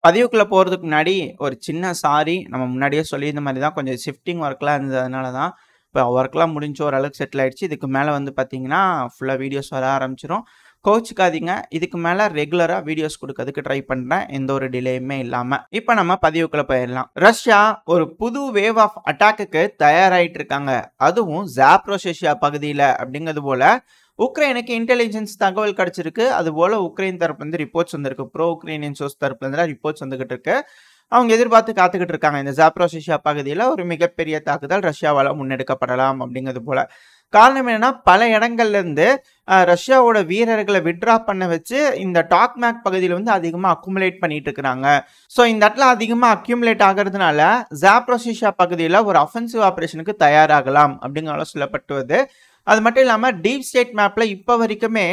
பதிவுக்குள்ள போறதுக்கு முன்னாடி ஒரு சின்ன சாரி. நம்ம முன்னாடியே சொல்லியிருந்த மாரி தான் கொஞ்சம் ஷிஃப்டிங் ஒர்க்லாம் இருந்தது. அதனால தான். இப்போ ஒர்க்லாம் முடிஞ்சு ஓரளவுக்கு செட்டில் ஆயிடுச்சு. இதுக்கு மேல வந்து பார்த்தீங்கன்னா, ஃபுல்லா வீடியோஸ் வர ஆரம்பிச்சுரும். கோவிச்சுக்காதீங்க. இதுக்கு மேல ரெகுலரா வீடியோஸ் குடுக்கறதுக்கு ட்ரை பண்றேன். எந்த ஒரு டிலேயுமே இல்லாம. இப்ப நம்ம பதிவுக்குள்ள போயிரலாம். ரஷ்யா ஒரு புது வேவ் ஆஃப் அட்டாக்குக்கு தயாராயிட்டு இருக்காங்க. அதுவும் ஜாப்ரோசியா பகுதியில அப்படிங்கிறது போல உக்ரைனுக்கு இன்டெலிஜென்ஸ் தகவல் கிடைச்சிருக்கு. அதுபோல உக்ரைன் தரப்புலேருந்து ரிப்போர்ட்ஸ் வந்திருக்கு. ப்ரோ உக்ரைனியன் சோர்ஸ் தரப்புலேருந்து ரிப்போர்ட்ஸ் வந்துகிட்டு இருக்கு. அவங்க எதிர்பார்த்து காத்துக்கிட்டு இருக்காங்க. இந்த ஜாப்ரோசியா பகுதியில் ஒரு மிகப்பெரிய தாக்குதல் ரஷ்யாவால் முன்னெடுக்கப்படலாம் அப்படிங்கிறது போல. காரணம் என்னன்னா, பல இடங்கள்ல இருந்து ரஷ்யாவோட வீரர்களை விட்ரா பண்ண வச்சு இந்த டாக்மேக் பகுதியில் வந்து அதிகமாக அக்குமுலேட் பண்ணிட்டு இருக்கிறாங்க. ஸோ இந்த இடத்துல அதிகமாக அக்யூமுலேட் ஆகிறதுனால ஜாப்ரோசியா பகுதியில் ஒரு அஃபென்சிவ் ஆப்ரேஷனுக்கு தயாராகலாம் அப்படிங்கிற சொல்லப்பட்டுவது. அது மட்டும் இல்லாமல் டீப் ஸ்டேட் மேப்பில் இப்போ வரைக்குமே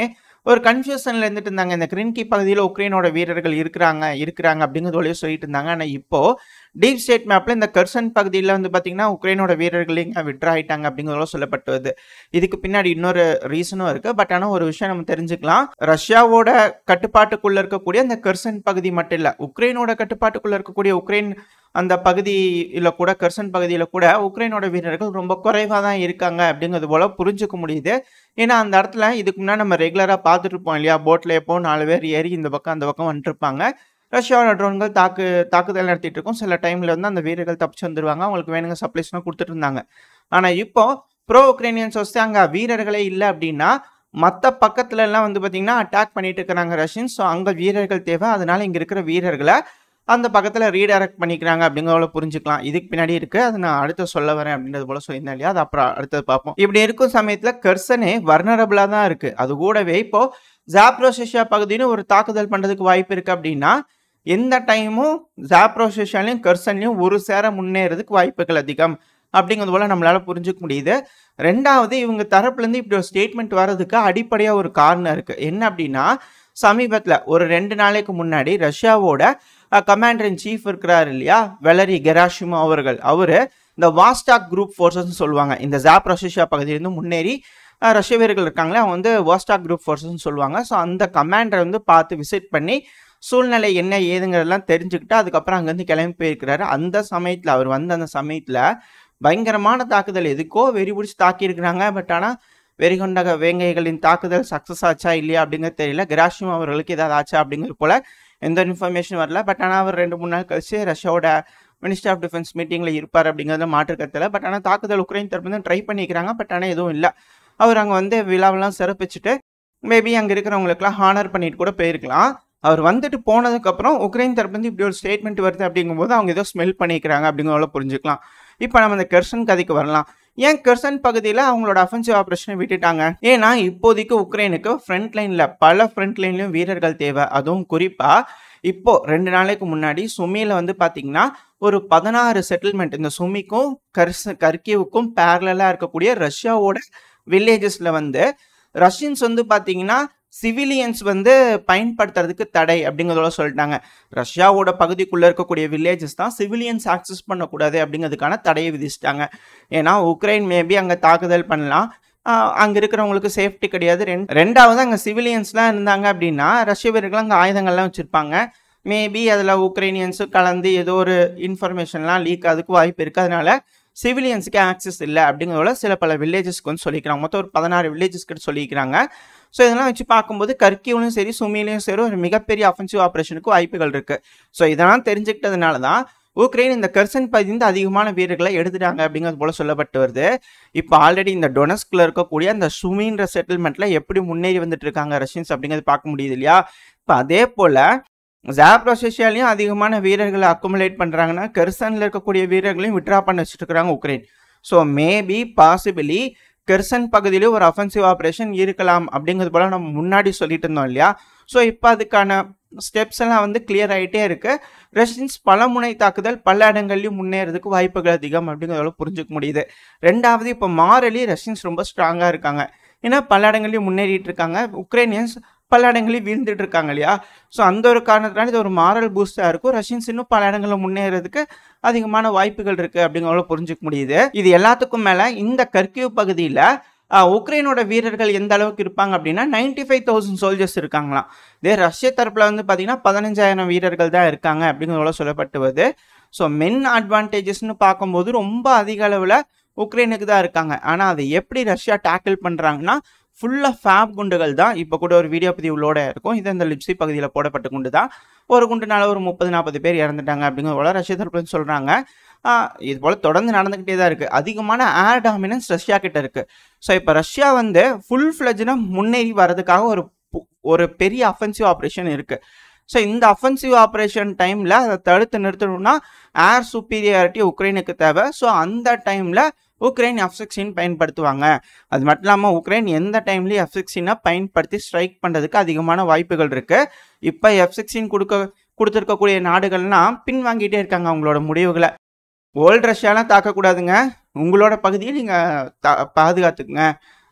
ஒரு கன்ஃபியூஷனில் இருந்துட்டு இருந்தாங்க. இந்த கிரின்கி பகுதியில் உக்ரைனோட வீரர்கள் இருக்கிறாங்க அப்படிங்கிறதோடய சொல்லிட்டு இருந்தாங்க. ஆனால் இப்போது டீப் ஸ்டேட் மேப்பில் இந்த கர்சன் பகுதியில் வந்து பார்த்திங்கன்னா உக்ரைனோட வீரர்கள் இங்கே விட்ரா ஆகிட்டாங்க அப்படிங்கிறதோட சொல்லப்பட்டுவது. இதுக்கு பின்னாடி இன்னொரு ரீசனும் இருக்குது. பட் ஆனால் ஒரு விஷயம் நம்ம தெரிஞ்சுக்கலாம். ரஷ்யாவோட கட்டுப்பாட்டுக்குள்ளே இருக்கக்கூடிய அந்த கர்சன் பகுதி மட்டும் இல்லை, உக்ரைனோட கட்டுப்பாட்டுக்குள்ளே இருக்கக்கூடிய உக்ரைன் அந்த பகுதியில் கூட, கர்சன் பகுதியில் கூட உக்ரைனோட வீரர்கள் ரொம்ப குறைவாக தான் இருக்காங்க அப்படிங்கிறது போல் புரிஞ்சுக்க முடியுது. ஏன்னா அந்த இடத்துல இதுக்கு முன்னாடி நம்ம ரெகுலராக பார்த்துட்டு இருப்போம் இல்லையா, போட்டில் எப்போ 4 பேர் ஏறி இந்த பக்கம் அந்த பக்கம் வந்துட்டுருப்பாங்க. ரஷ்யாவோட ட்ரோன்கள் தாக்குதல் நடத்திட்டு இருக்கும். சில டைமில் வந்து அந்த வீரர்கள் தப்பிச்சு வந்துடுவாங்க. அவங்களுக்கு வேணுங்க சப்ளைஸ்லாம் கொடுத்துட்டு இருந்தாங்க. ஆனால் இப்போ ப்ரோ உக்ரைனியன்ஸ் வச்சு அங்கே வீரர்களே இல்லை அப்படின்னா மற்ற பக்கத்துலலாம் வந்து பார்த்திங்கன்னா அட்டாக் பண்ணிட்டு இருக்கிறாங்க ரஷ்யன்ஸ். ஸோ அங்கே வீரர்கள் தேவை. அதனால இங்கே இருக்கிற வீரர்களை அந்த பக்கத்தில் ரீடைரக்ட் பண்ணிக்கிறாங்க அப்படிங்கிறத புரிஞ்சுக்கலாம். இதுக்கு பின்னாடி இருக்குது. அது நான் அடுத்து சொல்ல வரேன் அப்படின்றது போல சொல்லியிருந்தேன் இல்லையா, அது அப்புறம் அடுத்தது பார்ப்போம். இப்படி இருக்கும் சமயத்தில் கர்சனே வர்னரபிளாக தான் இருக்குது. அது கூடவே இப்போது ஜாப்ரோசியா பகுதின்னு ஒரு தாக்குதல் பண்ணுறதுக்கு வாய்ப்பு இருக்குது. அப்படின்னா எந்த டைமும் ஜாப்ரோசியாலையும் கர்சன்லையும் ஒரு சேர முன்னேறதுக்கு வாய்ப்புகள் அதிகம் அப்படிங்கிறது போல் நம்மளால் புரிஞ்சுக்க முடியுது. ரெண்டாவது, இவங்க தரப்புலேருந்து இப்படி ஒரு ஸ்டேட்மெண்ட் வர்றதுக்கு அடிப்படையாக ஒரு காரணம் இருக்குது. என்ன அப்படின்னா, சமீபத்தில் ஒரு 2 நாளைக்கு முன்னாடி ரஷ்யாவோட கமாண்டர் இன் சீஃப் இருக்கிறார் இல்லையா, வெலரி கெராஷிமோ அவர்கள், அவர் இந்த வாஸ்டாக் குரூப் ஃபோர்ஸஸ்ன்னு சொல்லுவாங்க. இந்த ஜாப்ரோசியா பகுதியிலேருந்து முன்னேறி ரஷ்ய வீரர்கள் இருக்காங்களே, அவங்க வந்து வாஸ்டாக் குரூப் ஃபோர்ஸஸ்ன்னு சொல்லுவாங்க. ஸோ அந்த கமாண்டரை வந்து பார்த்து விசிட் பண்ணி சூழ்நிலை என்ன ஏதுங்கிறதெல்லாம் தெரிஞ்சுக்கிட்டு அதுக்கப்புறம் அங்கேருந்து கிளம்பி போயிருக்கிறாரு. அந்த சமயத்தில் அவர் வந்த அந்த சமயத்தில் பயங்கரமான தாக்குதல், எதுக்கோ வெறி பிடிச்சி தாக்கியிருக்கிறாங்க. பட் ஆனால் வெறிகொண்ட வேங்கைகளின் தாக்குதல் சக்ஸஸ் ஆச்சா இல்லையா அப்படிங்கிறது தெரியல. கெராஷிமோ அவர்களுக்கு ஏதாவது ஆச்சா அப்படிங்கிறது போல் எந்த இன்ஃபர்மேஷன் வரல. பட் ஆனால் அவர் 2-3 நாள் கழிச்சு ரஷ்யாவோட மினிஸ்டர் ஆஃப் டிஃபென்ஸ் மீட்டிங்கில் இருப்பார் அப்படிங்கிறத மாற்றுக்கத்தில். பட் ஆனால் தாக்குதல் உக்ரைன் தரப்பு ட்ரை பண்ணிக்கிறாங்க. பட் ஆனால் எதுவும் இல்லை. அவர் அங்கே வந்து விழாவெல்லாம் சிறப்பிச்சுட்டு மேபி அங்கே இருக்கிறவங்களுக்குலாம் ஹானர் பண்ணிட்டு கூட போயிருக்கலாம். அவர் வந்துட்டு போனதுக்கப்புறம் உக்ரைன் தரப்பு இப்படி ஒரு ஸ்டேட்மெண்ட் வருது அப்படிங்கும்போது அவங்க ஏதோ ஸ்மெல் பண்ணிக்கிறாங்க அப்படிங்கிறத புரிஞ்சுக்கலாம். இப்போ நம்ம இந்த கெர்சன் கதைக்கு வரலாம். ஏன் கெர்சன் பகுதியில் அவங்களோட அஃபென்சிவ் ஆப்ரேஷனை விட்டுட்டாங்க? ஏன்னா இப்போதைக்கு உக்ரைனுக்கு ஃப்ரண்ட் லைனில் பல ஃப்ரண்ட் லைன்லையும் வீரர்கள் தேவை. அதுவும் குறிப்பாக இப்போ 2 நாளைக்கு முன்னாடி சுமியில் வந்து பார்த்தீங்கன்னா ஒரு 16 செட்டில்மெண்ட், இந்த சுமிக்கும் கர்கிவுக்கும் பேரலாக இருக்கக்கூடிய ரஷ்யாவோட வில்லேஜஸில் வந்து ரஷ்யன்ஸ் வந்து பார்த்தீங்கன்னா சிவிலியன்ஸ் வந்து பயன்படுத்துறதுக்கு தடை அப்படிங்கிறதோட சொல்லிட்டாங்க. ரஷ்யாவோட பகுதிக்குள்ளே இருக்கக்கூடிய வில்லேஜஸ் தான் சிவிலியன்ஸ் ஆக்சஸ் பண்ணக்கூடாது அப்படிங்கிறதுக்கான தடையை விதிச்சிட்டாங்க. ஏன்னா உக்ரைன் மேபி அங்கே தாக்குதல் பண்ணலாம், அங்கே இருக்கிறவங்களுக்கு சேஃப்டி கிடையாது. ரெண்டாவது, அங்கே சிவிலியன்ஸ்லாம் இருந்தாங்க அப்படின்னா ரஷ்ய வீரர்கள் அங்கே ஆயுதங்கள்லாம் வச்சுருப்பாங்க. மேபி அதில் உக்ரைனியன்ஸும் கலந்து ஏதோ ஒரு இன்ஃபர்மேஷன்லாம் லீக் அதுக்கு வாய்ப்பு இருக்குது. அதனால சிவிலியன்ஸுக்கு ஆக்சஸ் இல்லை அப்படிங்கிறதோட சில பல வில்லேஜஸ்க்கு வந்து சொல்லிக்கிறாங்க. மொத்தம் ஒரு 16 வில்லேஜஸ் கிட்ட சொல்லிக்கிறாங்க. ஸோ இதெல்லாம் வச்சு பார்க்கும்போது கர்கிவ்லையும் சரி சுமிலையும் சரி ஒரு மிகப்பெரிய அஃபென்சிவ் ஆப்ரேஷனுக்கு வாய்ப்புகள் இருக்குது. ஸோ இதெல்லாம் தெரிஞ்சுக்கிட்டதுனால தான் உக்ரைன் இந்த கர்சன் பகுதியிலிருந்து அதிகமான வீரர்களை எடுத்துட்டாங்க அப்படிங்கிறது போல சொல்லப்பட்டு வருது. இப்போ ஆல்ரெடி இந்த டொனஸ்கில் இருக்கக்கூடிய அந்த சுமின்ற செட்டில்மெண்ட்டில் எப்படி முன்னேறி வந்துட்டு இருக்காங்க ரஷ்யன்ஸ் அப்படிங்கிறது பார்க்க முடியுது இல்லையா. இப்போ அதே போல் ஜாப்ரோசியாலையும் அதிகமான வீரர்களை அக்குமுலேட் பண்ணுறாங்கன்னா கெர்சனில் இருக்கக்கூடிய வீரர்களையும் விட்ரா பண்ண வச்சுட்டு இருக்கிறாங்க Ukraine. So maybe possibly Kherson பகுதியிலும் ஒரு அஃபென்சிவ் ஆப்ரேஷன் இருக்கலாம் அப்படிங்கிறது போல் நம்ம முன்னாடி சொல்லிட்டு இருந்தோம் இல்லையா. ஸோ இப்போ அதுக்கான ஸ்டெப்ஸ் எல்லாம் வந்து கிளியர் ஆகிட்டே இருக்குது. ரஷ்யன்ஸ் பல முனை தாக்குதல் பல இடங்கள்லையும் முன்னேறதுக்கு வாய்ப்புகள் அதிகம் அப்படிங்கிறத புரிஞ்சுக்க முடியுது. ரெண்டாவது, இப்போ மாரலி ரஷ்யன்ஸ் ரொம்ப ஸ்ட்ராங்காக இருக்காங்க. ஏன்னா பல இடங்கள்லையும் முன்னேறிட்டு இருக்காங்க. உக்ரைனியன்ஸ் பல இடங்களையும் வீழ்ந்துட்டு இருக்காங்க இல்லையா. ஸோ அந்த ஒரு காரணத்தினால இது ஒரு மாரல் பூஸ்டாக இருக்கும். ரஷ்யன்ஸ் இன்னும் பல இடங்களில் முன்னேறதுக்கு அதிகமான வாய்ப்புகள் இருக்குது அப்படிங்கிறத புரிஞ்சுக்க முடியுது. இது எல்லாத்துக்கும் மேலே இந்த கர்கிவ் பகுதியில் உக்ரைனோட வீரர்கள் எந்த அளவுக்கு இருப்பாங்க அப்படின்னா 95,000 சோல்ஜர்ஸ் இருக்காங்களாம். இதே ரஷ்ய தரப்பில் வந்து பார்த்தீங்கன்னா 15,000 வீரர்கள் தான் இருக்காங்க அப்படிங்கிறதோட சொல்லப்பட்டு வருது. ஸோ மென் அட்வான்டேஜஸ்ன்னு பார்க்கும்போது ரொம்ப அதிக அளவில் உக்ரைனுக்கு தான் இருக்காங்க. ஆனால் அதை எப்படி ரஷ்யா டேக்கிள் பண்ணுறாங்கன்னா ஃபுல்லாக ஃபேப் குண்டுகள் தான். இப்போ கூட ஒரு வீடியோ பதிவுகளோட இருக்கும். இது அந்த லிப்ஸி பகுதியில் போடப்பட்ட குண்டு தான். ஒரு குண்டுனால ஒரு 30-40 பேர் இறந்துட்டாங்க அப்படிங்கிறத ரஷ்ய தரப்புன்னு சொல்கிறாங்க. இது போல் தொடர்ந்து நடந்துக்கிட்டே தான் இருக்குது. அதிகமான ஏர் டாமினன்ஸ் ரஷ்யா கிட்ட இருக்குது. ஸோ இப்போ ரஷ்யா வந்து ஃபுல் ஃப்ளெஜ்னா முன்னேறி வர்றதுக்காக ஒரு பெரிய அஃபென்சிவ் ஆப்ரேஷன் இருக்குது. ஸோ இந்த அஃபென்சிவ் ஆப்ரேஷன் டைமில் அதை தடுத்து நிறுத்தணும்னா ஏர் சுப்பீரியாரிட்டி உக்ரைனுக்கு தேவை. ஸோ அந்த டைமில் உக்ரைன் F-16 பயன்படுத்துவாங்க. அது மட்டும் இல்லாமல் உக்ரைன் எந்த டைம்லேயும் F-16 பயன்படுத்தி ஸ்ட்ரைக் பண்ணுறதுக்கு அதிகமான வாய்ப்புகள் இருக்குது. இப்போ F-16 கொடுத்துருக்கக்கூடிய நாடுகள்லாம் பின்வாங்கிட்டே இருக்காங்க அவங்களோட முடிவுகளை. ஓல்டு ரஷ்யாலாம் தாக்கக்கூடாதுங்க, உங்களோட பகுதியை நீங்கள் பாதுகாத்துக்குங்க,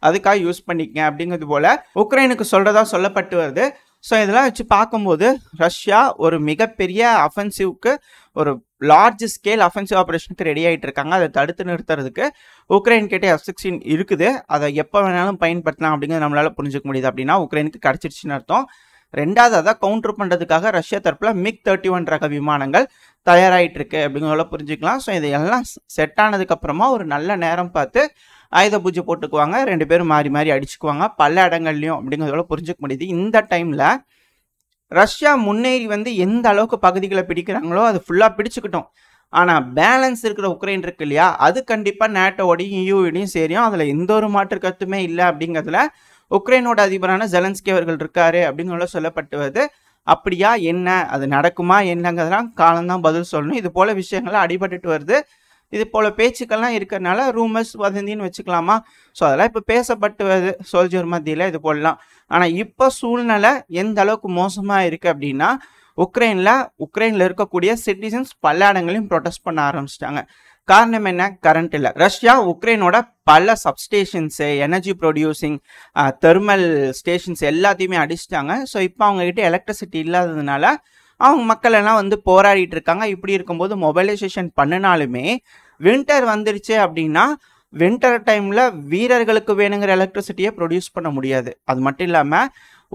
அதுக்காக யூஸ் பண்ணிக்கங்க அப்படிங்கிறது போல் உக்ரைனுக்கு சொல்கிறதா சொல்லப்பட்டு வருது. ஸோ இதெல்லாம் வச்சு பார்க்கும்போது ரஷ்யா ஒரு மிகப்பெரிய அஃபென்சிவ்க்கு ஒரு லார்ஜ் ஸ்கேல் அஃபென்சிவ் ஆப்ரேஷனுக்கு ரெடி ஆகிட்டு இருக்காங்க. அதை தடுத்து நிறுத்துறதுக்கு உக்ரைன் கிட்டே F-16 இருக்குது. அதை எப்போ வேணாலும் பயன்படுத்தலாம் அப்படிங்கிறது நம்மளால் புரிஞ்சுக்க முடியுது. அப்படின்னா உக்ரைனுக்கு கிடச்சிருச்சுன்னு அர்த்தம். ரெண்டாவது அதை கவுண்டர் பண்ணுறதுக்காக ரஷ்யா தரப்பில் MiG-31 ரக விமானங்கள் தயாராகிட்டு இருக்கு அப்படிங்கிறத புரிஞ்சுக்கலாம். ஸோ இதையெல்லாம் செட் ஆனதுக்கப்புறமா ஒரு நல்ல நேரம் பார்த்து ஆயுத பூஜை போட்டுக்குவாங்க. 2 பேரும் மாறி மாறி அடிச்சுக்குவாங்க பல இடங்கள்லையும் அப்படிங்கிறதோட புரிஞ்சுக்க முடியுது. இந்த டைமில் ரஷ்யா முன்னேறி வந்து எந்த அளவுக்கு பகுதிகளை பிடிக்கிறாங்களோ அது ஃபுல்லாக பிடிச்சிக்கிட்டோம். ஆனால் பேலன்ஸ் இருக்கிற உக்ரைன் இருக்கு இல்லையா, அது கண்டிப்பாக நேட்டோடையும் EUடையும் சேரியும். அதில் எந்த ஒரு மாற்று கருத்துமே இல்லை அப்படிங்கிறதுல உக்ரைனோட அதிபரான ஜெலன்ஸ்கி அவர்கள் இருக்காரு அப்படிங்கிறத சொல்லப்பட்டு வருது. அப்படியா என்ன, அது நடக்குமா என்னங்கிறதுலாம் காலம்தான் பதில் சொல்லணும். இது போல விஷயங்கள்லாம் அடிபட்டுட்டு வருது. இது போல் பேச்சுக்கள்லாம் இருக்கிறதுனால ரூமர்ஸ் வதந்தின்னு வச்சுக்கலாமா. ஸோ அதெல்லாம் இப்போ பேசப்பட்டு வருது சோல்ஜர் மத்தியில் இது போலலாம். ஆனால் இப்போ சூழ்நிலை எந்த அளவுக்கு மோசமாக இருக்குது அப்படின்னா உக்ரைனில் இருக்கக்கூடிய சிட்டிசன்ஸ் பல இடங்களையும் ப்ரொடெஸ்ட் பண்ண ஆரம்பிச்சிட்டாங்க. காரணம் என்ன? கரண்ட் இல்லை. ரஷ்யா உக்ரைனோட பல சப்ஸ்டேஷன்ஸு, எனர்ஜி ப்ரொடியூசிங் தெர்மல் ஸ்டேஷன்ஸ் எல்லாத்தையுமே அடிச்சிட்டாங்க. ஸோ இப்போ அவங்ககிட்ட எலக்ட்ரிசிட்டி இல்லாததுனால அவங்க மக்கள் எல்லாம் வந்து போராடிட்டு இருக்காங்க. இப்படி இருக்கும்போது மொபைலைசேஷன் பண்ணினாலுமே வின்டர் வந்துருச்சு அப்படின்னா வின்டர் டைமில் வீரர்களுக்கு வேணுங்கிற எலக்ட்ரிசிட்டியை ப்ரொடியூஸ் பண்ண முடியாது. அது மட்டும் இல்லாமல்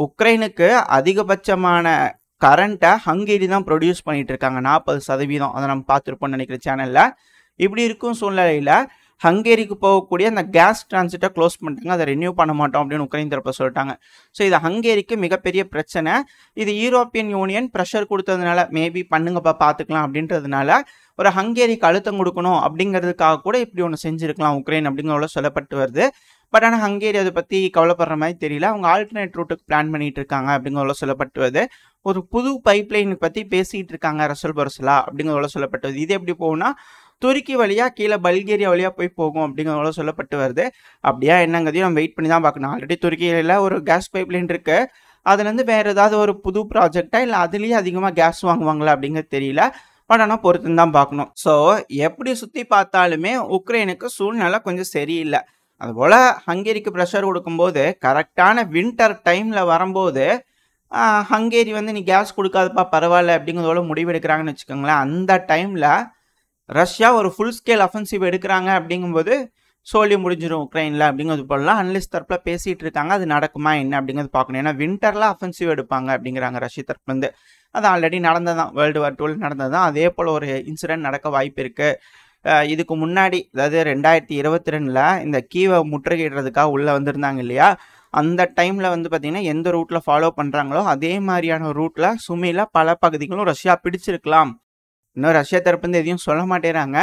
உக்ரைனுக்கு அதிகபட்சமான கரண்ட்டை ஹங்கேரி தான் ப்ரொடியூஸ் பண்ணிட்டு இருக்காங்க, 40%. அதை நம்ம பார்த்துருப்போம்னு நினைக்கிற சேனலில். இப்படி இருக்கும் சூழ்நிலையில் ஹங்கேரிக்கு போகக்கூடிய அந்த கேஸ் டிரான்சிட்டை க்ளோஸ் பண்ணிட்டாங்க. அதை ரெனியூ பண்ண மாட்டோம் அப்படின்னு உக்ரைன் தரப்பில் சொல்லிட்டாங்க. ஸோ இது ஹங்கேரிக்கு மிகப்பெரிய பிரச்சனை. இது யூரோப்பியன் யூனியன் ப்ரெஷர் கொடுத்ததுனால மேபி பண்ணுங்கப்பா பார்த்துக்கலாம் அப்படின்றதுனால ஒரு ஹங்கேரிக்கு அழுத்தம் கொடுக்கணும் அப்படிங்கிறதுக்காக கூட இப்படி ஒன்று செஞ்சுருக்கலாம் உக்ரைன் அப்படிங்கிறத சொல்லப்பட்டு வருது. பட் ஆனால் ஹங்கேரி அதை பற்றி கவலைப்படுற மாதிரி தெரியல. அவங்க ஆல்டர்னேட் ரூட்டுக்கு பிளான் பண்ணிட்டு இருக்காங்க அப்படிங்கிறத சொல்லப்பட்டு வருது. ஒரு புது பைப்லைனை பற்றி பேசிகிட்டு இருக்காங்க ரசல் பரசலா அப்படிங்கிறத சொல்லப்பட்டு வருது. இது எப்படி போகும்னா துருக்கி வழியாக கீழே பல்கேரியா வழியாக போய் போகும் அப்படிங்கிறத சொல்லப்பட்டு வருது. அப்படியா என்னங்கிறதையும் நம்ம வெயிட் பண்ணி தான் பார்க்கணும். ஆல்ரெடி துருக்கியில் ஒரு கேஸ் பைப்லைன் இருக்குது. அதுலேருந்து வேறு ஏதாவது ஒரு புது ப்ராஜெக்டா இல்லை அதுலேயே அதிகமாக கேஸ் வாங்குவாங்களா அப்படிங்கிறது தெரியல. பட் ஆனால் பொறுத்துன்னு தான் பார்க்கணும். ஸோ எப்படி சுற்றி பார்த்தாலுமே உக்ரைனுக்கு சூழ்நிலை கொஞ்சம் சரியில்லை. அதுபோல் ஹங்கேரிக்கு ப்ரெஷர் கொடுக்கும்போது கரெக்டான வின்டர் டைமில் வரும்போது ஹங்கேரி வந்து நீ கேஸ் கொடுக்காதப்பா பரவாயில்ல அப்படிங்கிறதோட முடிவெடுக்கிறாங்கன்னு வச்சுக்கோங்களேன். அந்த டைமில் ரஷ்யா ஒரு ஃபுல் ஸ்கேல் அஃபென்சிவ் எடுக்கிறாங்க அப்படிங்கும்போது சோழி முடிஞ்சிடும் உக்ரைனில் அப்படிங்கிறது போலலாம் அனலிஸ்ட் தரப்பில் பேசிகிட்டு இருக்காங்க. அது நடக்குமா என்ன அப்படிங்கிறது பார்க்கணும். ஏன்னா வின்டரில் அஃபென்சிவ் எடுப்பாங்க அப்படிங்கிறாங்க ரஷ்ய தரப்புலேருந்து. அது ஆல்ரெடி நடந்ததான், World War II நடந்ததான். அதே போல் ஒரு இன்சிடென்ட் நடக்க வாய்ப்பு இருக்குது. இதுக்கு முன்னாடி அதாவது 2022 இந்த கீவை முற்றுகையிடுறதுக்காக உள்ளே வந்திருந்தாங்க இல்லையா, அந்த டைமில் வந்து பார்த்திங்கன்னா எந்த ரூட்டில் ஃபாலோ பண்ணுறாங்களோ அதே மாதிரியான ரூட்டில் சுமியில் பல பகுதிகளும் ரஷ்யா பிடிச்சிருக்கலாம். இன்னும் ரஷ்யா தரப்புலேருந்து எதையும் சொல்ல மாட்டேறாங்க.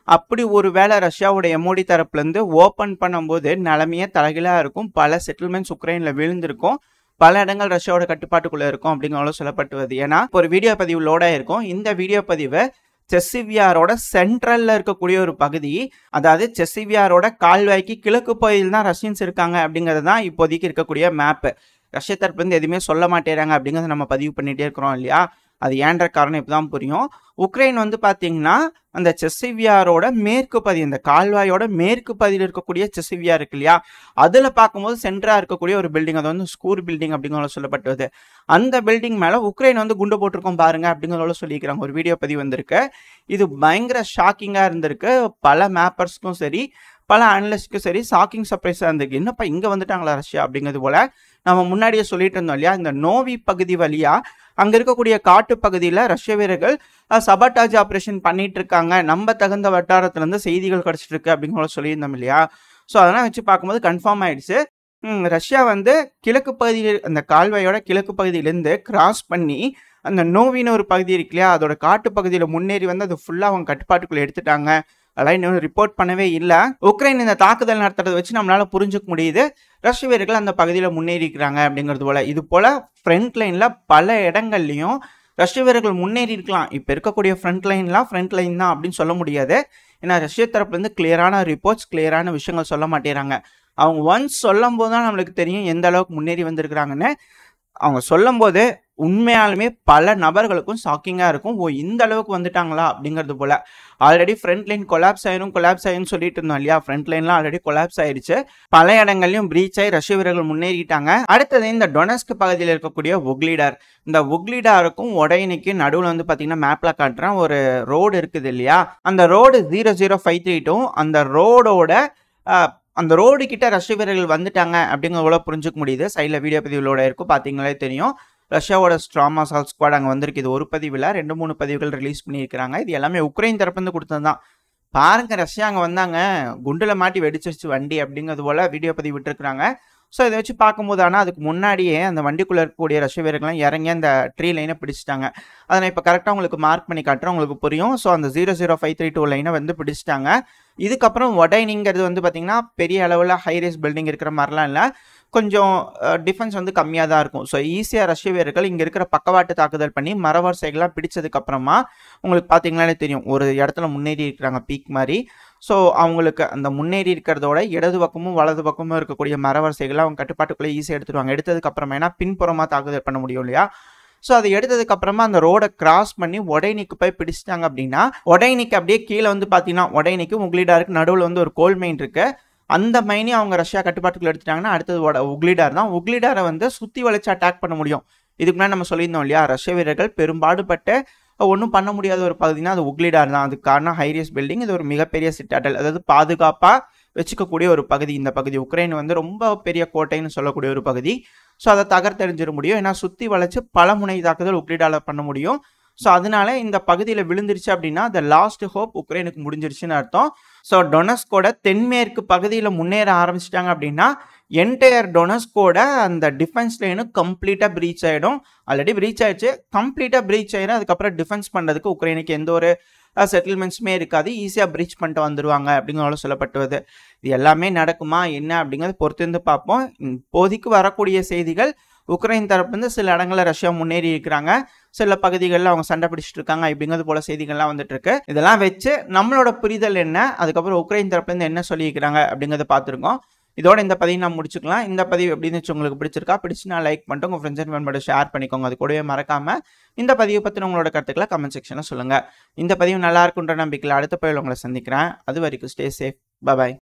அப்படி ஒரு வேளை ரஷ்யாவோட எம்ஓடி தரப்புலேருந்து ஓப்பன் பண்ணும்போது நிலைமையே தலைகீழாக இருக்கும். பல செட்டில்மெண்ட்ஸ் உக்ரைனில் விழுந்திருக்கும். பல இடங்கள் ரஷ்யாவோட கட்டுப்பாட்டுக்குள்ளே இருக்கும் அப்படிங்கிறத சொல்லப்பட்டு வருது. ஏன்னா ஒரு வீடியோ பதிவு லோடாக இருக்கும். இந்த வீடியோ பதிவை செசிவியாரோட சென்ட்ரலில் இருக்கக்கூடிய ஒரு பகுதி, அதாவது செசிவியாரோட கால்வாய்க்கு கிழக்கு பகுதியில் தான் ரஷ்யன்ஸ் இருக்காங்க அப்படிங்கிறது தான் இப்போதைக்கு இருக்கக்கூடிய மேப்பு. ரஷ்ய தரப்புலேருந்து எதுவுமே சொல்ல மாட்டேறாங்க அப்படிங்கிறத நம்ம பதிவு பண்ணிகிட்டே இருக்கிறோம் இல்லையா. அது ஏன்ற காரணம் இப்போ தான் புரியும். உக்ரைன் வந்து பார்த்தீங்கன்னா அந்த செசிவியாரோட மேற்கு பகுதி, இந்த கால்வாயோட மேற்கு பகுதியில் இருக்கக்கூடிய செசிவியா இருக்கு இல்லையா, அதில் பார்க்கும்போது சென்டராக இருக்கக்கூடிய ஒரு பில்டிங், அது வந்து ஸ்கூர் பில்டிங் அப்படிங்கிறத சொல்லப்பட்டது. அந்த பில்டிங் மேலே உக்ரைன் வந்து குண்டு போட்டிருக்கோம் பாருங்க அப்படிங்கிறத சொல்லிக்கிறாங்க. ஒரு வீடியோ பதிவு வந்திருக்கு. இது பயங்கர ஷாக்கிங்காக இருந்திருக்கு பல மேப்பர்ஸ்க்கும் சரி, பல அனலிஸ்ட்க்கும் சரி ஷாக்கிங் சர்ப்ரைஸாக இருந்திருக்கு. என்னப்பா இங்கே வந்துட்டாங்களா ரஷ்யா அப்படிங்கிறது போல நம்ம முன்னாடியே சொல்லிட்டு இருந்தோம் இல்லையா. இந்த நோவி பகுதி வழியா அங்கே இருக்கக்கூடிய காட்டு பகுதியில் ரஷ்ய வீரர்கள் சபாட்டாஜ் ஆப்ரேஷன் பண்ணிட்டு இருக்காங்க, நம்ம தகுந்த வட்டாரத்துலேருந்து செய்திகள் கிடச்சிட்டு இருக்கு அப்படிங்கிற சொல்லியிருந்தோம் இல்லையா. ஸோ அதெல்லாம் வச்சு பார்க்கும்போது கன்ஃபார்ம் ஆயிடுச்சு. ரஷ்யா வந்து கிழக்கு பகுதியில் அந்த கால்வாயோட கிழக்கு பகுதியிலேருந்து கிராஸ் பண்ணி அந்த நோவின்னு ஒரு பகுதி இருக்கு இல்லையா, அதோட காட்டு பகுதியில் முன்னேறி வந்து அது ஃபுல்லாக அவங்க கட்டுப்பாட்டுக்குள்ளே எடுத்துட்டாங்க. அதெல்லாம் இன்னும் ரிப்போர்ட் பண்ணவே இல்லை. உக்ரைன் இந்த தாக்குதல் நடத்துறதை வச்சு நம்மளால புரிஞ்சுக்க முடியுது ரஷ்ய வீரர்கள் அந்த பகுதியில் முன்னேறிக்கிறாங்க அப்படிங்கிறது போல. இது போல ஃப்ரண்ட் லைனில் பல இடங்கள்லையும் ரஷ்ய வீரர்கள் முன்னேறி இருக்கலாம். இப்போ இருக்கக்கூடிய ஃப்ரண்ட் லைன் தான் அப்படின்னு சொல்ல முடியாது. ஏன்னா ரஷ்ய தரப்புலேருந்து கிளியரான ரிப்போர்ட்ஸ், கிளியரான விஷயங்கள் சொல்ல மாட்டேறாங்க. அவங்க ஒன்ஸ் சொல்லும் போது தான் நம்மளுக்கு தெரியும் எந்த அளவுக்கு முன்னேறி வந்திருக்கிறாங்கன்னு. அவங்க சொல்லும் போது உண்மையாலுமே பல நபர்களுக்கும் ஷாக்கிங்காக இருக்கும். ஓ இந்த அளவுக்கு வந்துட்டாங்களா அப்படிங்கிறது போல். ஆல்ரெடி ஃப்ரண்ட் லைன் கொலாப்ஸ் ஆயிரும் சொல்லிட்டு இருந்தோம் இல்லையா. ஃப்ரண்ட் லைன்லாம் ஆல்ரெடி கொலாப்ஸ் ஆயிடுச்சு. பல இடங்கள்லையும் பிரீச் ஆகி ரஷ்ய வீரர்கள் முன்னேறிட்டாங்க. அடுத்தது இந்த டொனஸ்க் பகுதியில் இருக்கக்கூடிய உக்லிடார். இந்த உக்லிடாருக்கும் ஒடைனிக்கு நடுவில் வந்து பார்த்தீங்கன்னா மேப்பில் காட்டுறேன் ஒரு ரோடு இருக்குது இல்லையா. அந்த ரோடு 00532 அந்த ரோடு கிட்ட ரஷ்ய வீரர்கள் வந்துட்டாங்க அப்படிங்கிறத புரிஞ்சுக்க முடியுது. சைடில் வீடியோ பதிவுகளோட இருக்கும், பார்த்தீங்களே தெரியும். ரஷ்யாவோட ஸ்ட்ராமா சால் ஸ்குவாட் அங்கே வந்திருக்கு. இது ஒரு பதிவில் 2-3 பதிவுகள் ரிலீஸ் பண்ணியிருக்கிறாங்க. இது எல்லாமே உக்ரைன் தரப்புலேருந்து கொடுத்தது தான். பாருங்க ரஷ்யா அங்கே வந்தாங்க, குண்டில் மாட்டி வெடிச்சிருச்சு வண்டி அப்படிங்கிறது போல் வீடியோ பதிவு விட்டுருக்குறாங்க. ஸோ இதை வச்சு பார்க்கும்போது ஆனால் அதுக்கு முன்னாடியே அந்த வண்டிக்குள்ளே இருக்கக்கூடிய ரஷ்ய வீரர்கள்லாம் இறங்கி அந்த ட்ரீ லைனை பிடிச்சிட்டாங்க. அதை நான் இப்போ கரெக்டாக உங்களுக்கு மார்க் பண்ணி காட்டுறேன், உங்களுக்கு புரியும். ஸோ அந்த 00532 லைனை வந்து பிடிச்சிட்டாங்க. இதுக்கப்புறம் ஒடைனிங்கிறது வந்து பார்த்திங்கன்னா பெரிய அளவில் ஹைரேஸ் பில்டிங் இருக்கிற மாதிரிலாம் இல்லை, கொஞ்சம் டிஃபென்ஸ் வந்து கம்மியாக தான் இருக்கும். ஸோ ஈஸியாக ரஷ்ய வீரர்கள் இங்கே இருக்கிற பக்கவாட்டு தாக்குதல் பண்ணி மரவரிசைகள்லாம் பிடிச்சதுக்கப்புறமா உங்களுக்கு பார்த்தீங்கன்னாலே தெரியும் ஒரு இடத்துல முன்னேறி இருக்கிறாங்க பீக் மாதிரி. ஸோ அவங்களுக்கு அந்த முன்னேறி இருக்கிறதோட இடது பக்கமும் வலது பக்கமும் இருக்கக்கூடிய மரவரிசைகளை அவங்க கட்டுப்பாட்டுக்குள்ளே ஈஸியாக எடுத்துருவாங்க. எடுத்ததுக்கப்புறமா ஏன்னா பின்புறமாக தாக்குதல் பண்ண முடியும் இல்லையா. ஸோ அதை எடுத்ததுக்கப்புறமா அந்த ரோடை கிராஸ் பண்ணி ஒடைனிக்கு போய் பிடிச்சிட்டாங்க அப்படின்னா, ஒடைனிக்கு அப்படியே கீழே வந்து பார்த்தீங்கன்னா ஒடைனிக்கு உக்லிடாருக்கு நடுவில் வந்து ஒரு கோல் மைன் இருக்குது. அந்த மைனையும் அவங்க ரஷ்யா கட்டுப்பாட்டுக்குள்ள எடுத்துட்டாங்கன்னா அடுத்தது உக்லிடார் தான். உக்லிடாரை வந்து சுற்றி வளைச்சு அட்டாக் பண்ண முடியும். இதுக்கு முன்னாடி நம்ம சொல்லியிருந்தோம் இல்லையா, ரஷ்ய வீரர்கள் பெரும்பாடுபட்டு ஒன்றும் பண்ண முடியாத ஒரு பகுதினா அது உக்லிடார் தான். அதுக்கு காரணம் ஹைரேஸ் பில்டிங். இது ஒரு மிகப்பெரிய சிட்டாடல், அதாவது பாதுகாப்பாக வச்சுக்கக்கூடிய ஒரு பகுதி. இந்த பகுதி உக்ரைன் வந்து ரொம்ப பெரிய கோட்டைன்னு சொல்லக்கூடிய ஒரு பகுதி. ஸோ அதை தகர்த்தெறிஞ்சிட முடியும். ஏன்னா சுற்றி வளைச்சு பல முனை தாக்குதல் உக்லிடாரில் பண்ண முடியும். ஸோ அதனால இந்த பகுதியில் விழுந்துருச்சு அப்படின்னா த லாஸ்ட் ஹோப் உக்ரைனுக்கு முடிஞ்சிருச்சுன்னு அர்த்தம். ஸோ டொனஸ்கோட தென்மேற்கு பகுதியில் முன்னேற ஆரம்பிச்சிட்டாங்க அப்படின்னா என்டையர் டொனஸ்கோட அந்த டிஃபென்ஸ் லைனும் கம்ப்ளீட்டாக ப்ரீச் ஆகிடும். ஆல்ரெடி ப்ரீச் ஆகிடுச்சு, கம்ப்ளீட்டாக ப்ரீச் ஆகிடும். அதுக்கப்புறம் டிஃபென்ஸ் பண்ணுறதுக்கு உக்ரைனுக்கு எந்த ஒரு செட்டில்மெண்ட்ஸுமே இருக்காது, ஈஸியாக ப்ரீச் பண்ணிட்டு வந்துடுவாங்க அப்படிங்கிற சொல்லப்பட்டுவது. இது எல்லாமே நடக்குமா என்ன அப்படிங்கிறத பொறுத்திருந்து பார்ப்போம். இப்போதைக்கு வரக்கூடிய செய்திகள் உக்ரைன் தரப்புலேருந்து சில இடங்களில் ரஷ்யா முன்னேறி இருக்கிறாங்க, சில பகுதிகளில் அவங்க சண்டை பிடிச்சிட்டு இருக்காங்க அப்படிங்கிறது போல செய்திகள்லாம் வந்துட்டு இருக்கு. இதெல்லாம் வச்சு நம்மளோட புரிதல் என்ன, அதுக்கப்புறம் உக்ரைன் தரப்புலேருந்து என்ன சொல்லியிருக்கிறாங்க அப்படிங்கிறத பார்த்துருக்கோம். இதோட இந்த பதிவு நான் முடிச்சுக்கலாம். இந்த பதிவு எப்படின்னு வச்சு உங்களுக்கு பிடிச்சிருந்தா லைக் பண்ணிட்டு உங்கள் ஃப்ரெண்ட்ஸ் அண்ட் ஃபேமிலியோட ஷேர் பண்ணிக்கோங்க. அது கூடவே மறக்காம இந்த பதிவை பற்றி உங்களோட கருத்துக்களை கமெண்ட் செக்ஷனில் சொல்லுங்கள். இந்த பதிவு நல்லா இருக்குன்ற நம்பிக்கையில் அடுத்த பதிவில் உங்களை சந்திக்கிறேன். அது வரைக்கும் ஸ்டே சேஃப். பாய்.